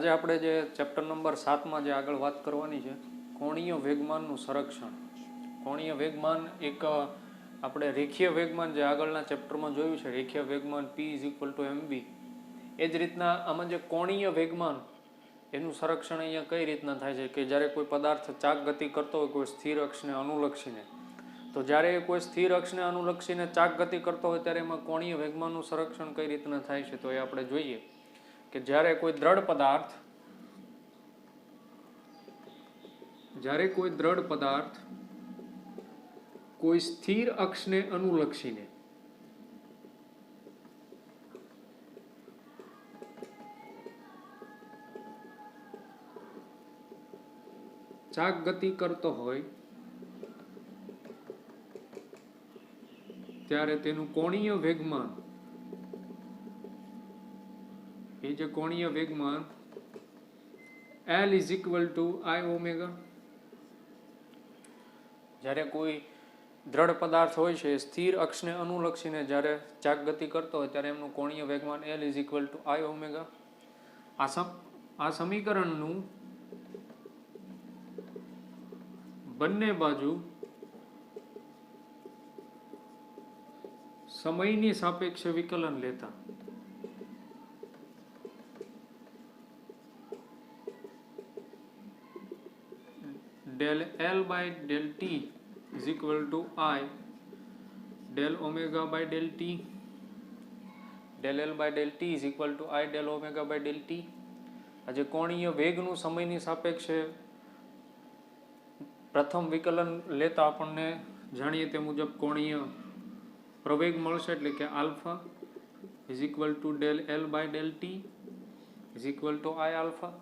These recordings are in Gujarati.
આજે આપણે જે ચેપ્ટર નંબર 7માં જે આગળ વાત કરવાની છે, કોણીય વેગમાનનું સંરક્ષણ. કોણીય વેગમાન એક આપણે રેખીય વેગમાન જે આગળના ચેપ્ટરમાં જોયું છે, રેખીય વેગમાન P = mv. એ જ રીતના આમાં જે કોણીય વેગમાન એનું સંરક્ષણ અહીંયા કઈ રીતના થાય છે કે જ્યારે કોઈ પદાર્થ ચાક ગતિ કરતો હોય કોઈ સ્થિર અક્ષને અનુલક્ષીને, તો જ્યારે કોઈ સ્થિર અક્ષને અનુલક્ષીને ચાક ગતિ કરતો હોય ત્યારે એમાં કોણીય વેગમાનનું સંરક્ષણ કઈ રીતના થાય છે તો એ આપણે જોઈએ કે જ્યારે કોઈ દ્રઢ પદાર્થ કોઈ સ્થિર અક્ષને અનુલક્ષીને ચાક ગતિ કરતો હોય ત્યારે તેનું કોણીય વેગમાન, એ જે કોણીય વેગમાન L = I ઓમેગા. જ્યારે કોઈ દ્રઢ પદાર્થ હોય છે સ્થિર અક્ષને અનુલક્ષીને જ્યારે ચાક ગતિ કરતો હોય ત્યારે એમનું કોણીય વેગમાન L = I ઓમેગા. આ સમીકરણનું બંને બાજુ સમયની સાપેક્ષે વિકલન લેતા del L by del T is equal to I del omega by del T. del L by del T is equal to I del omega by del T. આજે કોણીય વેગનું સમયની સાપેક્ષે પ્રથમ વિકલન લેતા આપણને જાણીએ તે મુજબ કોણીય પ્રવેગ મળશે, એટલે કે alpha is equal to del L by del T is equal to I alpha.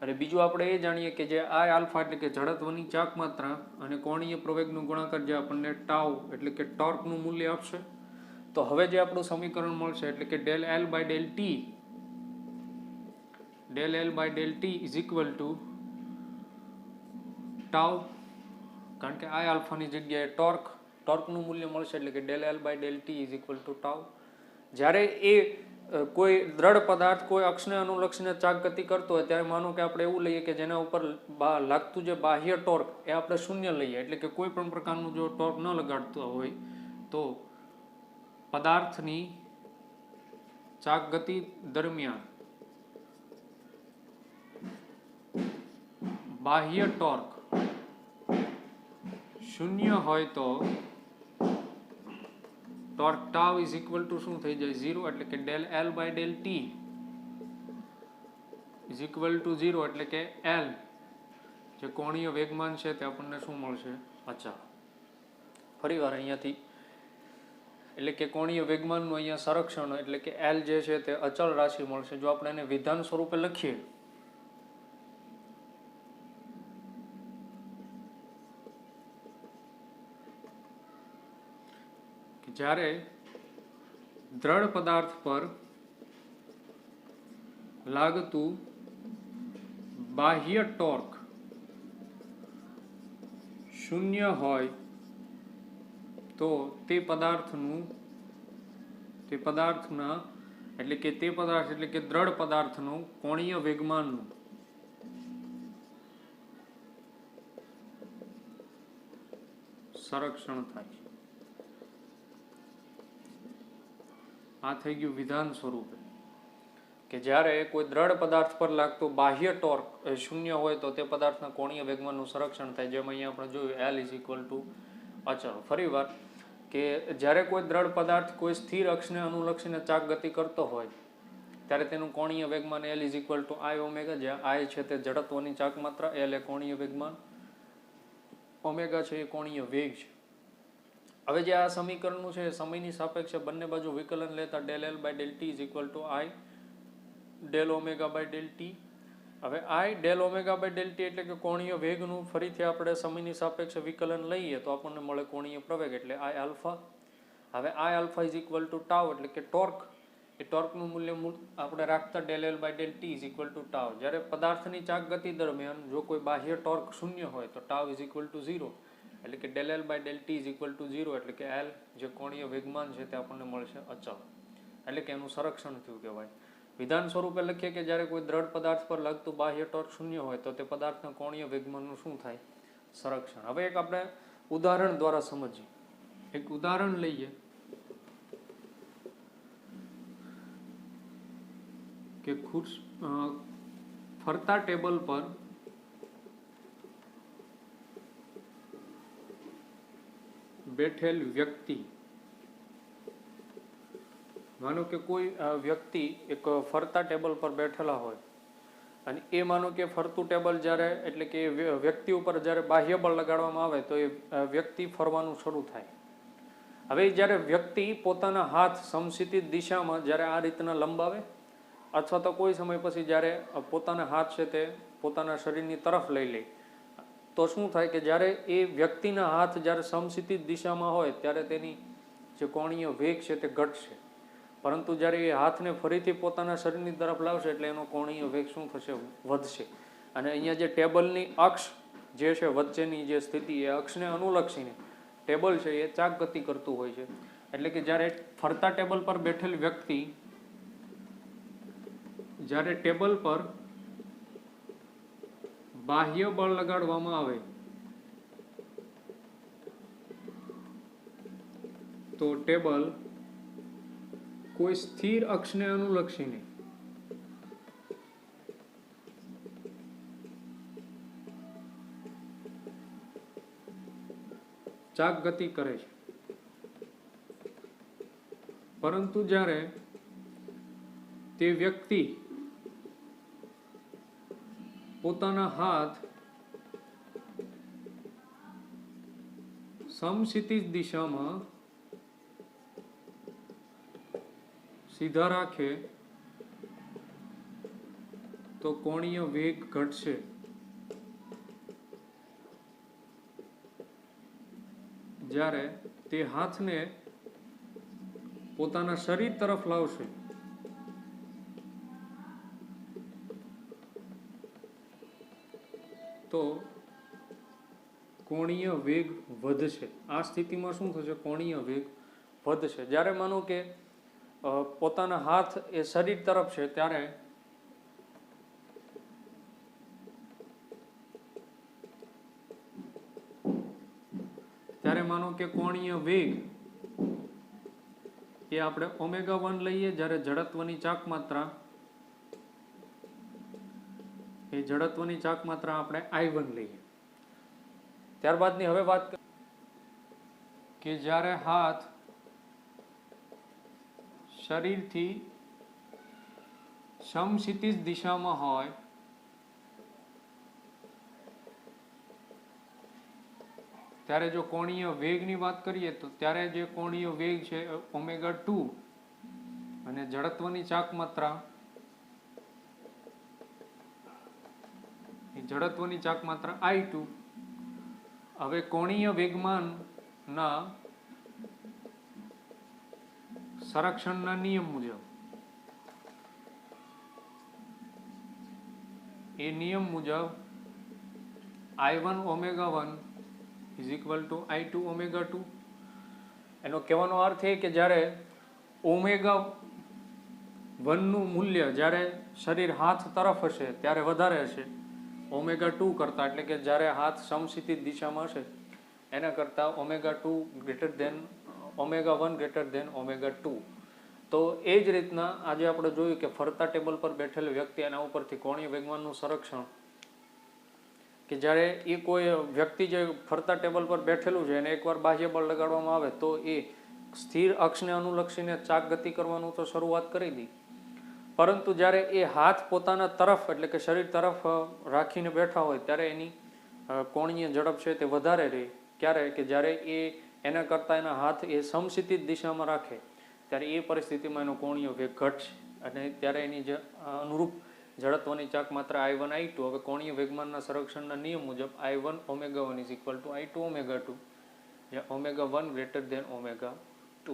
અને બીજું આપણે એ જાણીએ કે જે I આલ્ફા એટલે કે જડત્વની ચાક માત્રા અને કોણીય પ્રવેગનું ગુણાકાર જે આપણને ટાઉ એટલે કે ટોર્કનું મૂલ્ય આપશે. તો હવે જે આપણું સમીકરણ મળશે એટલે કે del L by del T is equal to tau, કારણ કે I આલ્ફાની જગ્યાએ ટોર્કનું મૂલ્ય મળશે એટલે કે del L by del T is equal to tau. જ્યારે એ કોઈ દ્રઢ પદાર્થ કોઈ અક્ષને અનુલક્ષીને ચાક ગતિ કરતો હોય ત્યારે માનો કે આપણે એવું લઈએ કે જેના ઉપર લાગતું જે બાહ્ય ટોર્ક એ આપણે શૂન્ય લઈએ, એટલે કે કોઈ પણ પ્રકારનું જો ટોર્ક ન લગાડતો હોય તો પદાર્થની ચાક ગતિ દરમિયાન બાહ્ય ટોર્ક શૂન્ય હોય તો torque tau is equal to શું થઈ જાય 0, એટલે કે del L by del T is equal to 0, એટલે કે L જે કોણીય વેગમાન છે તે આપણને શું મળશે અચળ. ફરી વાર અહીંયાથી એટલે કે કોણીય વેગમાનનું અહીંયા સંરક્ષણ એટલે કે L જે છે તે અચળ રાશિ મળશે. જો આપણે એને વિધાન સ્વરૂપે લખીએ જ્યારે દ્રઢ પદાર્થ પર લાગતું બાહ્ય ટોર્ક શૂન્ય હોય તો તે દ્રઢ પદાર્થનું કોણીય વેગમાનનું સંરક્ષણ થાય છે. આ થઈ ગયું વિધાન સ્વરૂપે કે જ્યારે કોઈ દ્રઢ પદાર્થ પર લાગતો બાહ્ય ટોર્ક શૂન્ય હોય તો તે પદાર્થના કોણીય વેગમાનનું સંરક્ષણ થાય, જેમ અહીંયા આપણે જોયું L = અચળ. ફરી વાર કે જ્યારે કોઈ દ્રઢ પદાર્થ કોઈ સ્થિર અક્ષને અનુલક્ષીને ચાક ગતિ કરતો હોય ત્યારે તેનું કોણીય વેગમાન L = I ઓમેગા, જ્યાં I છે તે જડત્વની ચાક માત્રા, L એ કોણીય વેગમાન, ઓમેગા છે એ કોણીય વેગ છે. હવે જે આ સમીકરણનું છે સમયની સાપેક્ષે બંને બાજુ વિકલન લેતા del L by del T is equal to I del omega by del T. હવે I del omega by del T એટલે કે કોણીય વેગનું ફરીથી આપણે સમયની સાપેક્ષે વિકલન લઈએ તો આપણને મળે કોણીય પ્રવેગ એટલે I આલ્ફા. હવે I alpha is equal to tau એટલે કે ટોર્ક, એ ટોર્કનું મૂલ્ય આપણે રાખતા del L by del T is equal to tau. જ્યારે પદાર્થની ચાક ગતિ દરમિયાન જો કોઈ બાહ્ય ટોર્ક શૂન્ય હોય તો ટાઉ is equal to 0, એટલે કે del L by del T is equal to 0, એટલે કે L જે કોણીય વેગમાન છે તે આપણને મળશે અચળ, એટલે કે એનું સંરક્ષણ થયું કહેવાય. વિધાન સ્વરૂપે લખીએ કે જ્યારે કોઈ દ્રઢ પદાર્થ પર લાગતું બાહ્ય ટોર્ક શૂન્ય હોય તો તે પદાર્થના કોણીય વેગમાનનું શું થાય? સંરક્ષણ. હવે એક આપણે ઉદાહરણ દ્વારા સમજીએ. એક ઉદાહરણ લઈએ કે ફરતા ટેબલ પર બેઠેલ વ્યક્તિ, માનો કે કોઈ વ્યક્તિ એક ફરતા ટેબલ પર બેઠેલા હોય અને એ માનો કે ફરતું ટેબલ જ્યારે એટલે કે વ્યક્તિ ઉપર જ્યારે બાહ્ય બળ લગાડવામાં આવે તો એ વ્યક્તિ ફરવાનું શરૂ થાય. હવે જ્યારે વ્યક્તિ પોતાના હાથ સમક્ષિતિજ દિશામાં જ્યારે આ રીતના લંબાવે અથવા તો કોઈ સમય પછી જ્યારે પોતાના હાથ છે તે પોતાના શરીરની તરફ લઈ લે તો શું થાય કે જ્યારે એ વ્યક્તિના હાથ જ્યારે સમક્ષિતિજ દિશામાં હોય ત્યારે તેની જે કોણીય વેગ છે તે ઘટશે, પરંતુ જ્યારે એ હાથને ફરીથી પોતાના શરીરની તરફ લાવશે એટલે એનો કોણીય વેગ શું થશે? વધશે. અને અહીંયા જે ટેબલની અક્ષ જે છે વચ્ચેની જે સ્થિતિ એ અક્ષને અનુલક્ષીને ટેબલ છે એ ચાક ગતિ કરતું હોય છે. એટલે કે જ્યારે ફરતા ટેબલ પર બેઠેલ વ્યક્તિ જ્યારે ટેબલ પર બાહ્ય બળ લગાડવામાં આવે તો ટેબલ કોઈ સ્થિર અક્ષને અનુલક્ષીને ચાક ગતિ કરે છે, પરંતુ જ્યારે તે વ્યક્તિ પોતાના હાથ સમક્ષિતિજ દિશામાં સીધા રાખે તો કોણીય વેગ ઘટશે. જ્યારે તે હાથને પોતાના શરીર તરફ લાવશે તો કોણીય વેગ વધશે. આ સ્થિતિમાં શું થશે? કોણીય વેગ વધશે. જ્યારે માનો કે પોતાના હાથ એ શરીર તરફ છે ત્યારે માનો કે કોણીય વેગ એ આપણે ω1 લઈએ. જ્યારે જડત્વની ચાક માત્રા આપણે I1 લઈએ. ત્યારબાદની હવે વાત કે જ્યારે હાથ શરીરથી સમક્ષિતિજ દિશામાં હોય ત્યારે જો કોણીય વેગની વાત કરીએ તો ત્યારે જે કોણીય વેગ છે ω2 અને જડત્વની ચાક માત્રા I2. હવે કોણીય વેગમાનના સંરક્ષણના નિયમ મુજબ I1 ω1 = I2 ω2. એનો કહેવાનો અર્થ એ કે જ્યારે ω1 નું મૂલ્ય જ્યારે શરીર હાથ તરફ હશે ત્યારે વધારે હશે ω2 કરતા, એટલે કે જ્યારે હાથ સમક્ષિતિજ દિશામાં હશે એના કરતા ω1 ω2. તો એ જ રીતના આજે આપણે જોયું કે ફરતા ટેબલ પર બેઠેલ વ્યક્તિ એના ઉપરથી કોણીય વેગમાનનું સંરક્ષણ કે જ્યારે એ કોઈ વ્યક્તિ જે ફરતા ટેબલ પર બેઠેલું છે એને એકવાર બાહ્ય બળ લગાડવામાં આવે તો એ સ્થિર અક્ષને અનુલક્ષીને ચાક ગતિ કરવાનું તો શરૂઆત કરી દી, પરંતુ જ્યારે એ હાથ પોતાના તરફ એટલે કે શરીર તરફ રાખીને બેઠા હોય ત્યારે એની કોણીય ઝડપ છે તે વધારે રહે. ક્યારે? કે જ્યારે એ એના કરતાં એના હાથ એ સમક્ષિતિજ દિશામાં રાખે ત્યારે એ પરિસ્થિતિમાં એનો કોણીય વેગ ઘટશે અને ત્યારે એની જે અનુરૂપ જડત્વની ચાક માત્રા I1 I2. હવે કોણીય વેગમાનના સંરક્ષણના નિયમ મુજબ I1 ω1 = I2 ω2, જ્યાં ω1 > ω2.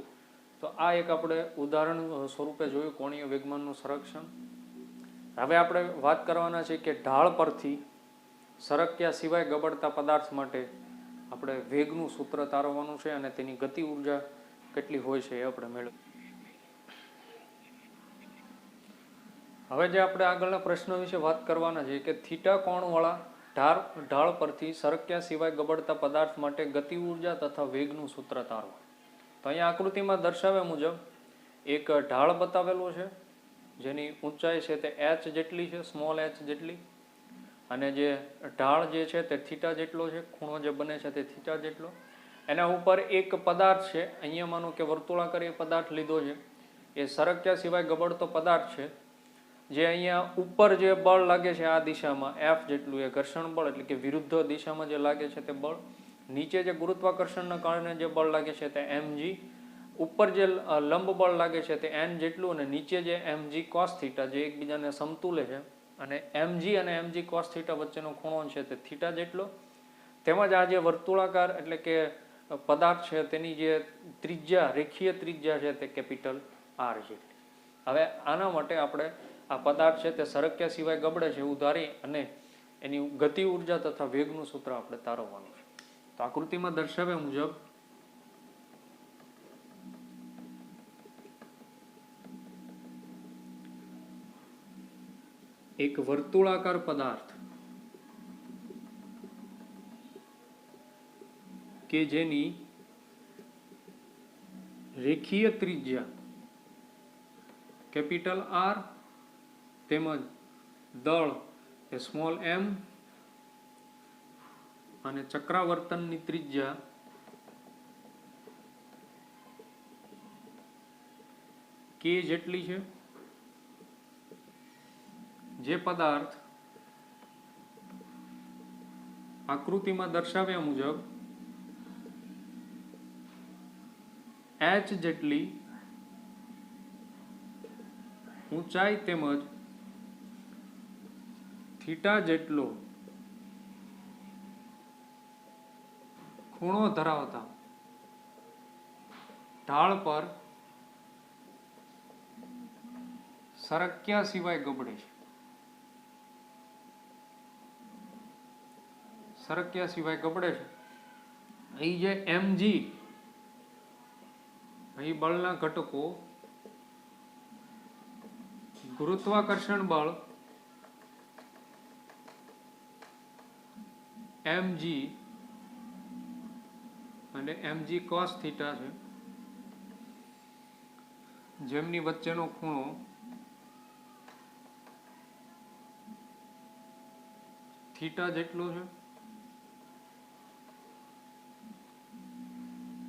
તો આ એક આપણે ઉદાહરણ સ્વરૂપે જોયું કોણીય વેગમાનનું સંરક્ષણ. હવે આપણે વાત કરવાના છે કે ઢાળ પરથી સરક્યા સિવાય ગબડતા પદાર્થ માટે આપણે વેગનું સૂત્ર તારવવાનું છે અને તેની ગતિ ઉર્જા કેટલી હોય છે એ આપણે મેળવીએ. હવે જે આપણે આગળના પ્રશ્નો વિશે વાત કરવાના છે કે થીટા કોણવાળા ઢાળ પરથી સરક્યા સિવાય ગબડતા પદાર્થ માટે ગતિ ઉર્જા તથા વેગનું સૂત્ર તારવો. તો અહીંયા આકૃતિમાં દર્શાવ્યા મુજબ એક ઢાળ બતાવેલો છે જેની ઊંચાઈ છે તે h જેટલી છે, સ્મોલ h જેટલી, અને જે ઢાળ જે છે તે થીટા જેટલો છે, ખૂણો જે બને છે તે થીટા જેટલો. એના ઉપર એક પદાર્થ છે, અહીંયા માનો કે વર્તુળાકાર એ પદાર્થ લીધો છે, એ સરક્યા સિવાય ગબડતો પદાર્થ છે, જે અહીંયા ઉપર જે બળ લાગે છે આ દિશામાં F જેટલું એ ઘર્ષણ બળ એટલે કે વિરુદ્ધ દિશામાં જે લાગે છે તે બળ, નીચે જે ગુરુત્વાકર્ષણના કારણે જે બળ લાગે છે તે mg, ઉપર જે લંબ બળ લાગે છે તે n જેટલું, અને નીચે જે mg cos થીટા જે એકબીજાને સમતુલે છે, અને mg અને mg cos થીટા વચ્ચેનો ખૂણો છે તે થીટા જેટલો. તેમજ આ જે વર્તુળાકાર એટલે કે પદાર્થ છે તેની જે ત્રિજ્યા, રેખીય ત્રિજ્યા છે તે કેપિટલ R જેટલી. હવે આના માટે આપણે આ પદાર્થ છે તે સરક્યા સિવાય ગબડે છે એવું ધારી અને એની ગતિ ઉર્જા તથા વેગનું સૂત્ર આપણે તારવવાનું છે. તો આકૃતિમાં દર્શાવ્યા મુજબ એક વર્તુળાકાર પદાર્થ કે જેની રેખીય ત્રિજ્યા કેપિટલ R તેમજ દળ એ સ્મોલ m અને ચક્રાવર્તનની ત્રિજ્યા k જેટલી છે, જે પદાર્થ આકૃતિમાં દર્શાવ્યા મુજબ h જેટલી ઊંચાઈ તેમજ થીટા જેટલો ખૂણો ધરાવતા ઢાળ પર સરક્યા સિવાય ગબડે છે. સરક્યા સિવાય ગબડે છે. અહીં જે mg, અહીં બળના ઘટકો ગુરુત્વાકર્ષણ બળ mg અને mg cos થીટા છે, જેમની વચ્ચેનો ખૂણો થીટા જેટલો છે,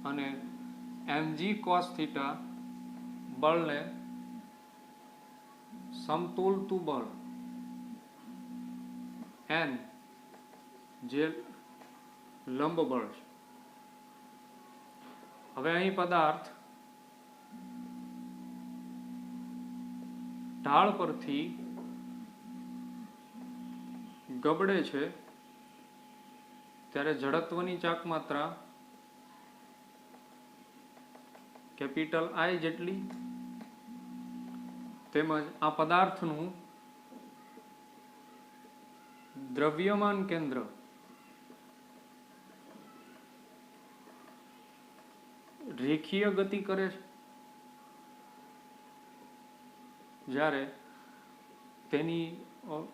અને mg cos થીટા બળને સમતુલતું બળ n જે લંબ બળ છે. હવે અહીં પદાર્થ ઢાળ પરથી ગબડે છે ત્યારે જડત્વની ચાક માત્રા કેપિટલ I જેટલી, તેમજ આ પદાર્થનું દ્રવ્યમાન કેન્દ્ર રેખીય ગતિ કરે છે, જ્યારે તેની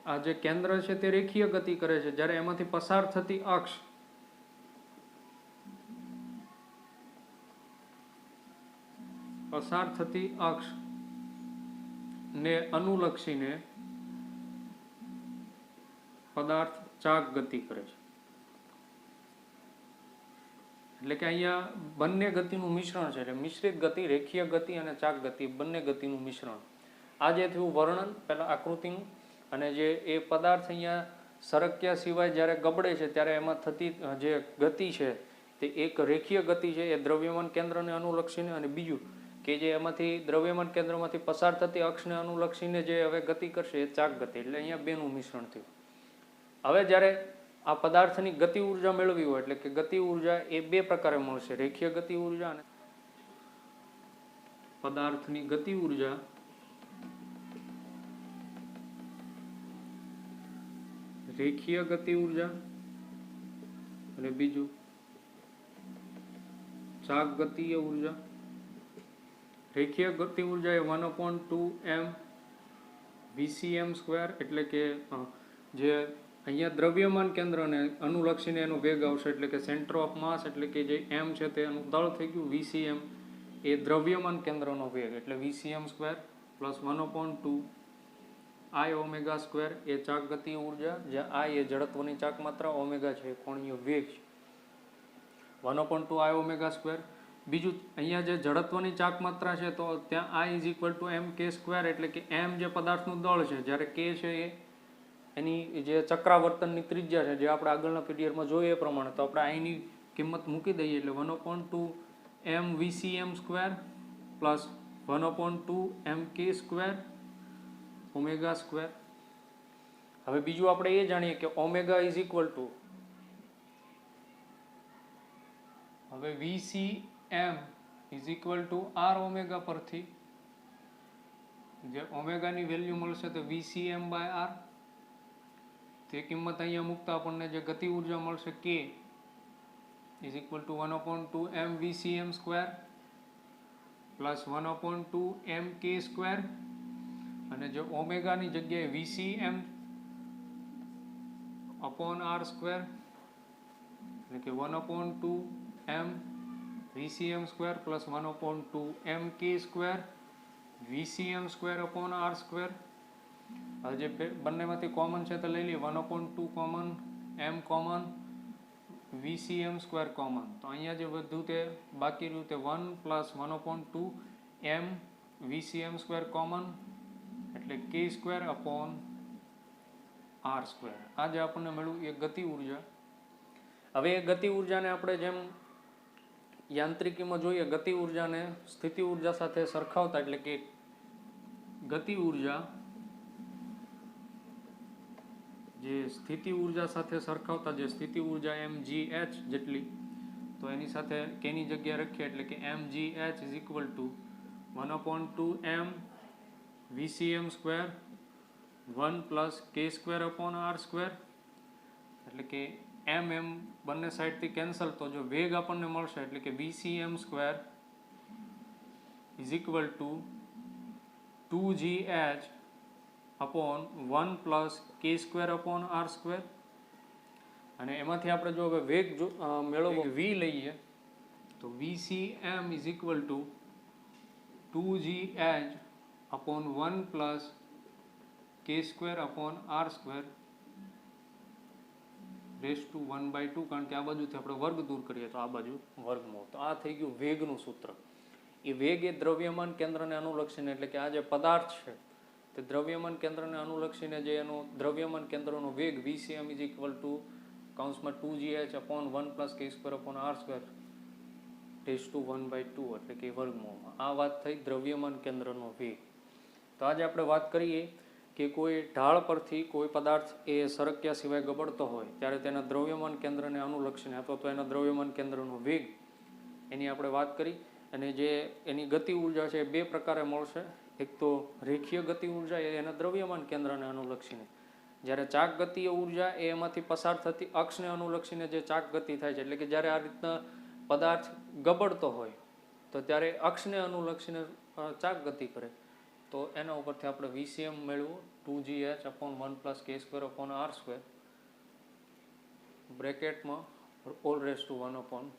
આ જે કેન્દ્ર છે તે રેખીય ગતિ કરે છે, જ્યારે એમાંથી પસાર થતી અક્ષ ને અનુલક્ષીને પદાર્થ ચાક ગતિ કરે છે. એટલે કે અહીંયા બંને ગતિનું મિશ્રણ છે, એટલે મિશ્રિત ગતિ, રેખીય ગતિ અને ચાક ગતિ બંને ગતિનું મિશ્રણ. આ જે થયું વર્ણન પહેલા આકૃતિનું, અને જે એ પદાર્થ અહીંયા સરક્યા સિવાય જ્યારે ગબડે છે ત્યારે એમાં થતી જે ગતિ છે તે એક રેખીય ગતિ છે, એ દ્રવ્યમાન કેન્દ્રને અનુલક્ષીને, અને બીજું કે જે એમાંથી દ્રવ્યમાન કેન્દ્રમાંથી પસાર થતી અક્ષને અનુલક્ષીને જે હવે ગતિ કરશે એ ચાક ગતિ. એટલે અહીંયા બેનું મિશ્રણ થયું. હવે જ્યારે આ પદાર્થની ગતિ ઉર્જા મેળવી હોય એટલે કે ગતિ ઉર્જા એ બે પ્રકારે મળશે, રેખીય ગતિ ઉર્જા અને પદાર્થની ગતિ ઉર્જા રેખીય ગતિ ઉર્જા અને બીજું ચાક ગતિય ઉર્જા. રેખીય ગતિ ઉર્જા એ 1/2m VCM સ્ક્વેર એટલે કે જે અહીંયા દ્રવ્યમાન કેન્દ્રને અનુલક્ષીને એનો વેગ આવશે એટલે કે સેન્ટર ઓફ માસ એટલે કે જે m છે તે એનું દળ થઈ ગયું. VCM એ દ્રવ્યમાન કેન્દ્રનો વેગ એટલે VCM square plus 1/2 I omega square એ ચાક ગતિય ઉર્જા, જ્યાં I એ જડત્વની ચાક માત્રા, ઓમેગા છે કોણીય વેગ છે. 1/2 I ઓમેગા સ્ક્વેર. બીજું અહીંયા જે જડત્વની ચાક માત્રા છે તો ત્યાં I = mk સ્ક્વેર એટલે કે m જે પદાર્થનું દળ છે, જ્યારે k છે એ એની જે ચક્રાવર્તનની ત્રિજ્યા છે જે આપણે આગળના પીરિયડમાં જોઈએ એ પ્રમાણે, તો આપણે આની કિંમત મૂકી દઈએ એટલે 1/2 m VCM square plus 1/2 mk square omega square. હવે બીજું આપણે એ જાણીએ કે ઓમેગા હવે VCM R ઓમેગા પરથી જે ઓમેગાની વેલ્યુ મળશે તો VCM/R, તે કિંમત અહીંયા મૂકતા આપણને જે ગતિ ઉર્જા મળશે K = 1/2 m VCM square plus 1/2 mk square, અને જે ઓમેગાની જગ્યાએ VCM/R સ્ક્વેર એટલે કે 1/2 m VCM square plus 1/2 mk square VCM સ્ક્વેર/R સ્ક્વેર. હવે જે બંનેમાંથી કોમન છે તો લઈ લઈએ, 1/2 common, m common, VCM square common, તો અહીંયા જે વધ્યું તે બાકી રહ્યું તે 1 plus 1/2 m VCM square common એટલે k સ્ક્વેર/R સ્ક્વેર. આ જે આપણને મળ્યું એ ગતિ ઉર્જા. હવે એ ગતિ ઉર્જાને આપણે જેમ યાંત્રિકીમાં જોઈએ, ગતિ ઉર્જાને સ્થિતિ ઉર્જા સાથે સરખાવતા એટલે કે ગતિ ઉર્જા જે સ્થિતિ ઉર્જા સાથે સરખાવતા, જે સ્થિતિ ઉર્જા mgh જેટલી, તો એની સાથે k ની જગ્યા રાખીએ એટલે કે mgh = 1/2 m VCM square 1 plus k સ્ક્વેર/R સ્ક્વેર એટલે કે m બંને સાઈડથી કેન્સલ, તો જો વેગ આપણને મળશે એટલે કે VCM square = 2gh upon 1 plus k સ્ક્વેર/R સ્ક્વેર. અને એમાંથી આપણે જો હવે વેગ મેળવવો v લઈએ તો VCM = 2gh upon 1 plus k સ્ક્વેર/R સ્ક્વેર ⁻², કારણ કે આ બાજુથી આપણે વર્ગ દૂર કરીએ તો આ બાજુ વર્ગમૂળ. તો આ થઈ ગયું વેગનું સૂત્ર. એ વેગ એ દ્રવ્યમાન કેન્દ્રને અનુલક્ષીને એટલે કે આ જે પદાર્થ છે તે દ્રવ્યમાન કેન્દ્રને અનુલક્ષીને જે એનો દ્રવ્યમાન કેન્દ્રનો વેગ VCM = 2gh upon 1 plus k સ્ક્વેર/R સ્ક્વેર ⁻² એટલે કે વર્ગમૂળમાં. આ વાત થઈ દ્રવ્યમાન કેન્દ્રનો વેગ. તો આજે આપણે વાત કરીએ કે કોઈ ઢાળ પરથી કોઈ પદાર્થ એ સરક્યા સિવાય ગબડતો હોય ત્યારે તેના દ્રવ્યમાન કેન્દ્રને અનુલક્ષીને અથવા તો એના દ્રવ્યમાન કેન્દ્રનો વેગ એની આપણે વાત કરી. અને જે એની ગતિ ઉર્જા છે એ બે પ્રકારે મળશે. એક તો રેખીય ગતિ ઉર્જા એ એના દ્રવ્યમાન કેન્દ્રને અનુલક્ષીને, જ્યારે ચાક ગતિય ઉર્જા એ એમાંથી પસાર થતી અક્ષને અનુલક્ષીને જે ચાક ગતિ થાય છે, એટલે કે જ્યારે આ રીતના પદાર્થ ગબડતો હોય તો ત્યારે અક્ષને અનુલક્ષીને ચાક ગતિ કરે, તો એના ઉપરથી આપણે VCM મેળવું 2gh અપોન 1 પ્લસ k સ્ક્વેર/R સ્ક્વેર બ્રેકેટમાં all raised to 1/2